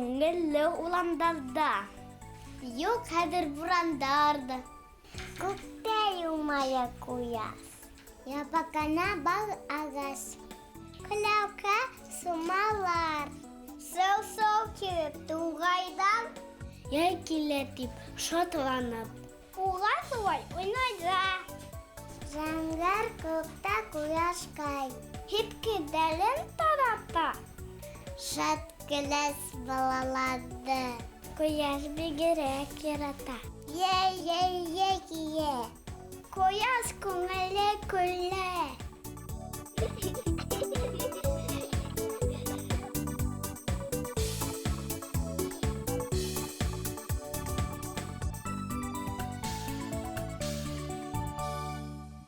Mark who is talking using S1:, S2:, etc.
S1: Күңелле уламдарда. Юк хәзер бурандарда. Күктә юмая куяс. Ябакана баг агас. Көләүкә сумалар. Сау-сау килеп тугайдан. Яй килә дип шатланып. Угай-сугай уйнайда. Зәңгәр күктә куяшкай. Хипкедәлен тарата. Шат көләс балалады. Кояш бигерәк ярата. Ye. Кояш күңеле күлле.